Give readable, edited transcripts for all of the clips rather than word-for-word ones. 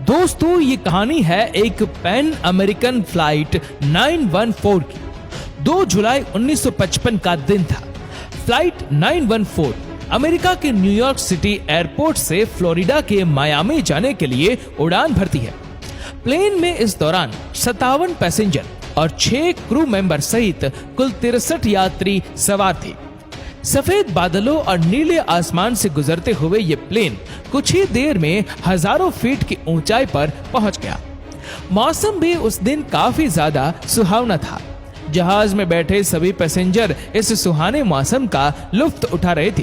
दोस्तों, ये कहानी है एक पैन अमेरिकन फ्लाइट 914 की। 2 जुलाई 1955 का दिन था। फ्लाइट 914 अमेरिका के न्यूयॉर्क सिटी एयरपोर्ट से फ्लोरिडा के मायामी जाने के लिए उड़ान भरती है। प्लेन में इस दौरान 57 पैसेंजर और 6 क्रू मेंबर सहित कुल 63 यात्री सवार थे। सफेद बादलों और नीले आसमान से गुजरते हुए ये प्लेन कुछ ही देर में हजारों फीट की ऊंचाई पर पहुंच गया। मौसम भी उस दिन काफी ज्यादा सुहावना था। जहाज में बैठे सभी पैसेंजर इस सुहाने मौसम का लुत्फ उठा रहे थे।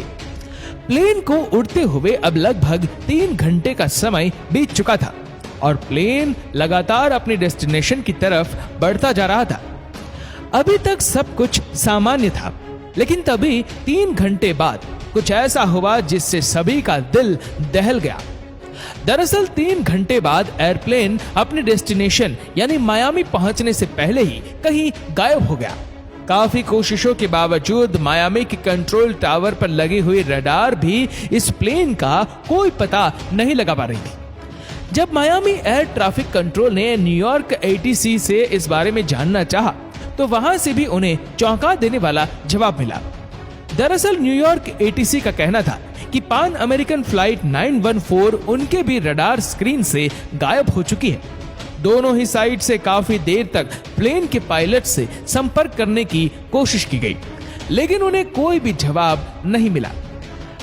प्लेन को उड़ते हुए अब लगभग 3 घंटे का समय बीत चुका था और प्लेन लगातार अपनी डेस्टिनेशन की तरफ बढ़ता जा रहा था। अभी तक सब कुछ सामान्य था, लेकिन तभी 3 घंटे बाद कुछ ऐसा हुआ जिससे सभी का दिल दहल गया। दरअसल 3 घंटे बाद एयरप्लेन अपने डेस्टिनेशन यानी मायामी पहुंचने से पहले ही कहीं गायब हो गया। काफी कोशिशों के बावजूद मायामी के कंट्रोल टावर पर लगी हुई रडार भी इस प्लेन का कोई पता नहीं लगा पा रही थी। जब मायामी एयर ट्रैफिक कंट्रोल ने न्यूयॉर्क एटीसी से इस बारे में जानना चाहा, तो वहां से भी उन्हें चौंका देने वाला जवाब मिला। दरअसल न्यूयॉर्क एटीसी का कहना था कि पैन अमेरिकन फ्लाइट 914 उनके भी रडार स्क्रीन से गायब हो चुकी है। दोनों ही साइड से काफी देर तक प्लेन के पायलट से संपर्क करने की कोशिश की गई, लेकिन उन्हें कोई भी जवाब नहीं मिला।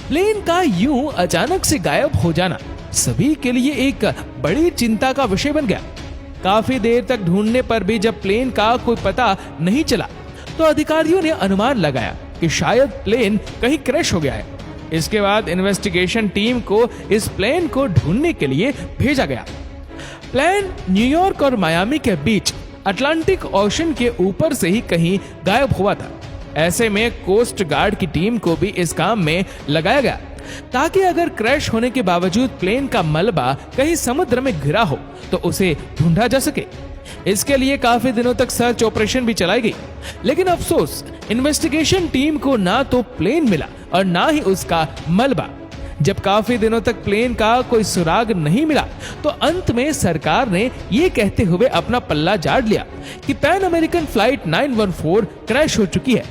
प्लेन का यूं अचानक से गायब हो जाना सभी के लिए एक बड़ी चिंता का विषय बन गया। काफी देर तक ढूंढने पर भी जब प्लेन का कोई पता नहीं चला, तो अधिकारियों ने अनुमान लगाया कि शायद प्लेन कहीं क्रैश हो गया है। इसके बाद इन्वेस्टिगेशन टीम को इस प्लेन को ढूंढने के लिए भेजा गया। प्लेन न्यूयॉर्क और मायामी के बीच अटलांटिक ओशन के ऊपर से ही कहीं गायब हुआ था। ऐसे में कोस्ट गार्ड की टीम को भी इस काम में लगाया गया, ताकि अगर क्रैश होने के बावजूद प्लेन का मलबा कहीं समुद्र में गिरा हो तो उसे ढूंढा जा सके। इसके लिए काफी दिनों तक सर्च ऑपरेशन भी चलाई गई, लेकिन अफसोस इन्वेस्टिगेशन टीम को ना तो प्लेन मिला और ना ही उसका मलबा। जब काफी दिनों तक प्लेन का कोई सुराग नहीं मिला, तो अंत में सरकार ने ये कहते हुए अपना पल्ला झाड़ लिया कि पैन अमेरिकन फ्लाइट 914 क्रैश हो चुकी है।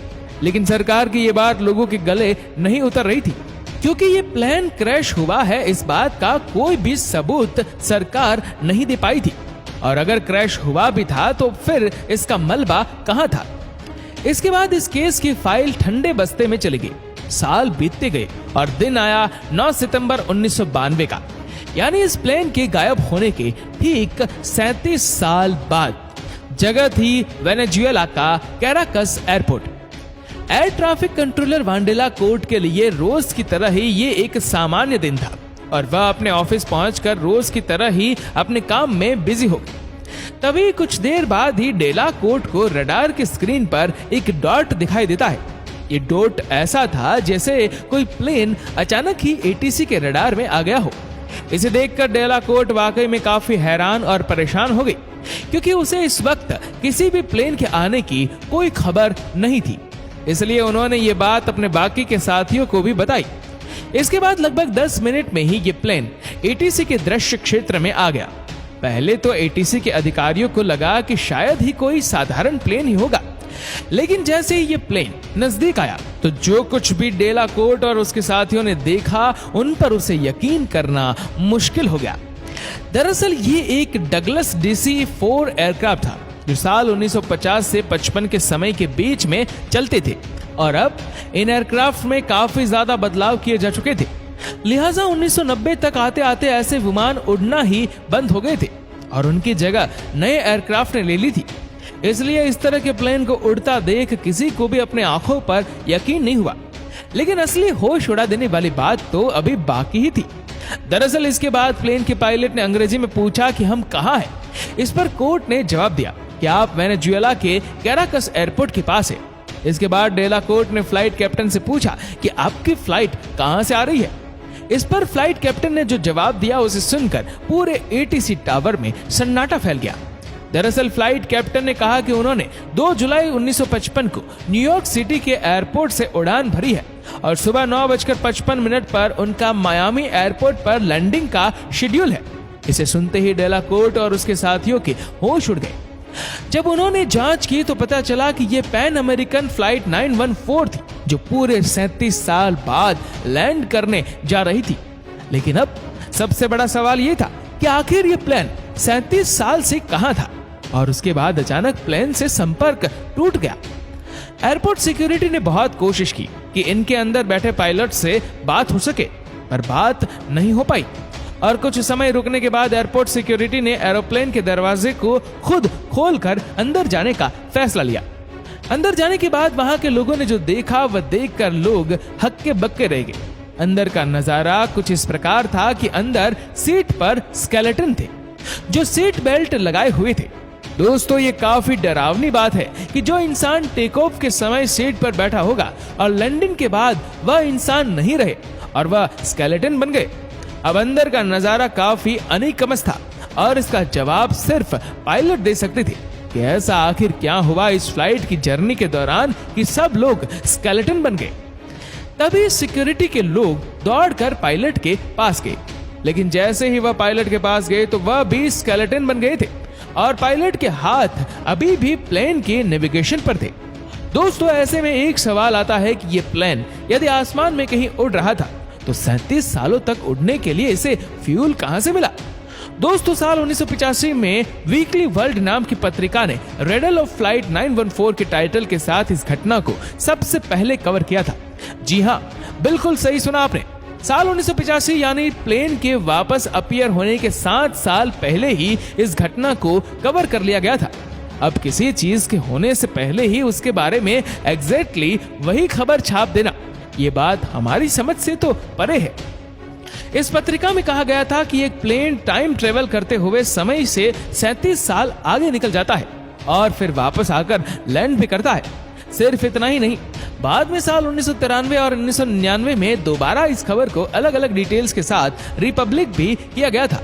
लेकिन सरकार की ये बात लोगों के गले नहीं उतर रही थी, क्योंकि ये प्लेन क्रैश हुआ है इस बात का कोई भी सबूत सरकार नहीं दे पाई थी। और अगर क्रैश हुआ भी था तो फिर इसका मलबा कहां था। इसके बाद इस केस की फाइल ठंडे बस्ते में चली गई। साल बीतते गए और दिन आया 9 सितंबर 1992 का, यानी इस प्लेन के गायब होने के ठीक 37 साल बाद। जगह थी वेनेजुएला का Caracas airport. Air traffic controller वांडेला कोर्ट के लिए रोज की तरह ही ये एक सामान्य दिन था और वह अपने ऑफिस पहुंचकर रोज की तरह ही अपने काम में बिजी हो गई। तभी कुछ देर बाद ही डेला कोर्ट को रडार की स्क्रीन पर एक डॉट दिखाई देता है। ये डॉट ऐसा था जैसे कोई प्लेन अचानक ही एटीसी के रडार में आ गया हो। इसे देखकर डेला कोर्ट वाकई में काफी हैरान और परेशान हो गई, क्योंकि उसे इस वक्त किसी भी प्लेन के आने की कोई खबर नहीं थी। इसलिए उन्होंने ये बात अपने बाकी के साथियों को भी बताई। इसके बाद लगभग 10 मिनट में ही ये प्लेन एटीसी के दृश्य क्षेत्र में आ गया। पहले तो एटीसी के अधिकारियों को लगा कि शायद ही कोई साधारण प्लेन ही होगा, लेकिन जैसे ही ये प्लेन नजदीक आया तो जो कुछ भी डेला कोर्ट और उसके साथियों ने देखा, उन पर उसे यकीन करना मुश्किल हो गया। दरअसल ये एक डगलस DC-4 एयरक्राफ्ट था, जो साल 1950 से 55 के समय के बीच में चलते थे और अब इन एयरक्राफ्ट में काफी ज्यादा बदलाव किए जा चुके थे। लिहाजा 1990 तक आते आते ऐसे विमान उड़ना ही बंद हो गए थे और उनकी जगह नए एयरक्राफ्ट ने ले ली थी। इसलिए इस तरह के प्लेन को उड़ता देख किसी को भी अपने आंखों पर यकीन नहीं हुआ। लेकिन असली होश उड़ा देने वाली बात तो अभी बाकी ही थी। दरअसल इसके बाद प्लेन के पायलट ने अंग्रेजी में पूछा कि हम कहाँ हैं। इस पर कोर्ट ने जवाब दिया कि आप वेनेजुएला के कैराकस एयरपोर्ट के पास है। इसके बाद डेला कोर्ट ने फ्लाइट कैप्टन से पूछा कि आपकी फ्लाइट कहां से आ रही है। इस पर फ्लाइट कैप्टन ने जो जवाब दिया उसे सुनकर पूरे एटीसी टावर में सन्नाटा फैल गया। दरअसल फ्लाइट कैप्टन ने कहा कि उन्होंने 2 जुलाई 1955 को न्यूयॉर्क सिटी के एयरपोर्ट से उड़ान भरी है और सुबह 9:55 पर उनका मायामी एयरपोर्ट पर लैंडिंग का शेड्यूल है। इसे सुनते ही डेलाकोर्ट और उसके साथियों के होश उड़ गए। जब उन्होंने जांच की तो पता चला कि यह पैन अमेरिकन फ्लाइट 914 थी, जो पूरे 37 साल बाद लैंड करने जा रही थी। लेकिन अब सबसे बड़ा सवाल यह था कि आखिर यह प्लेन 37 साल से कहां था, और उसके बाद अचानक प्लेन से संपर्क टूट गया। एयरपोर्ट सिक्योरिटी ने बहुत कोशिश की कि इनके अंदर बैठे पायलट से बात हो सके, पर बात नहीं हो पाई, और कुछ समय रुकने के बाद एयरपोर्ट सिक्योरिटी ने एरोप्लेन के दरवाजे को खुद खोलकर अंदर जाने का फैसला लिया। अंदर जाने के बाद वहां के लोगों ने जो देखा वह देखकर लोग हक्के बक्के रह गए। अंदर का नजारा कुछ इस प्रकार था कि अंदर सीट पर स्केलेटन थे जो सीट बेल्ट लगाए हुए थे। दोस्तों, ये काफी डरावनी बात है कि जो इंसान टेक ऑफ के समय सीट पर बैठा होगा और लैंडिंग के बाद वह इंसान नहीं रहे और वह स्केलेटन बन गए। अब अंदर का नजारा काफी अनिकमस था और इसका जवाब सिर्फ पायलट दे सकते थे कि ऐसा आखिर क्या हुआ इस फ्लाइट की जर्नी के दौरान कि सब लोग स्केलेटन बन गए। तभी सिक्योरिटी के लोग दौड़कर पायलट के पास गए, लेकिन जैसे ही वह पायलट के पास गए तो वह भी स्केलेटन बन गए थे और पायलट के हाथ अभी भी प्लेन के नेविगेशन पर थे। दोस्तों, ऐसे में एक सवाल आता है कि यह प्लेन यदि आसमान में कहीं उड़ रहा था तो 37 सालों तक उड़ने के लिए इसे फ्यूल कहां से मिला। दोस्तों, साल 1985 में वीकली वर्ल्ड नाम की पत्रिका ने रेडल ऑफ फ्लाइट 914 के टाइटल के साथ इस घटना को सबसे पहले कवर किया था। जी हां, बिल्कुल सही सुना आपने। साल 1985 यानी प्लेन के वापस अपीयर होने के 7 साल पहले ही इस घटना को कवर कर लिया गया था। अब किसी चीज के होने से पहले ही उसके बारे में एग्जैक्टली वही खबर छाप देना, ये बात हमारी समझ से तो परे है। इस पत्रिका में कहा गया था कि एक प्लेन टाइम ट्रेवल करते हुए समय से 37 साल आगे निकल जाता है और फिर वापस आकर लैंड भी करता है। सिर्फ इतना ही नहीं, बाद में साल 1993 और 1999 में दोबारा इस खबर को अलग अलग डिटेल्स के साथ रिपब्लिक भी किया गया था।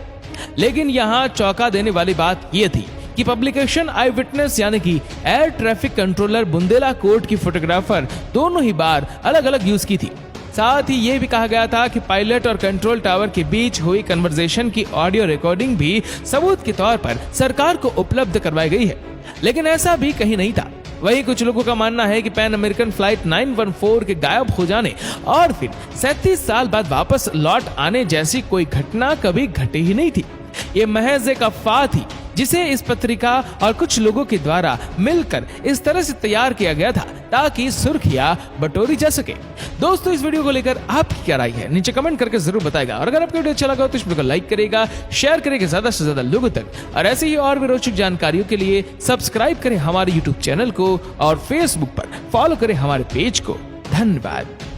लेकिन यहाँ चौंका देने वाली बात यह थी कि पब्लिकेशन आई विटनेस यानी कि air traffic controller Bundela court की फोटोग्राफर दोनों ही बार अलग अलग यूज की थी। साथ ही ये भी कहा गया था कि पायलट और कंट्रोल टावर के बीच हुई कन्वर्सेशन की ऑडियो रिकॉर्डिंग भी सबूत के तौर पर सरकार को उपलब्ध करवाई गई है। लेकिन ऐसा भी कहीं नहीं था। वही कुछ लोगों का मानना है कि पैन अमेरिकन फ्लाइट 914 के गायब हो जाने और फिर 37 साल बाद वापस लौट आने जैसी कोई घटना कभी घटी ही नहीं थी। ये महज एक अफवाह थी जिसे इस पत्रिका और कुछ लोगों के द्वारा मिलकर इस तरह से तैयार किया गया था ताकि सुर्खियां बटोरी जा सके। दोस्तों, इस वीडियो को लेकर आपकी क्या राय है नीचे कमेंट करके जरूर बताएगा, और अगर आपको वीडियो अच्छा लगा तो इस वीडियो को लाइक करेगा, शेयर करेगा ज्यादा से ज्यादा लोगों तक, और ऐसे ही और भी रोचक जानकारियों के लिए सब्सक्राइब करें हमारे यूट्यूब चैनल को और फेसबुक पर फॉलो करें हमारे पेज को। धन्यवाद।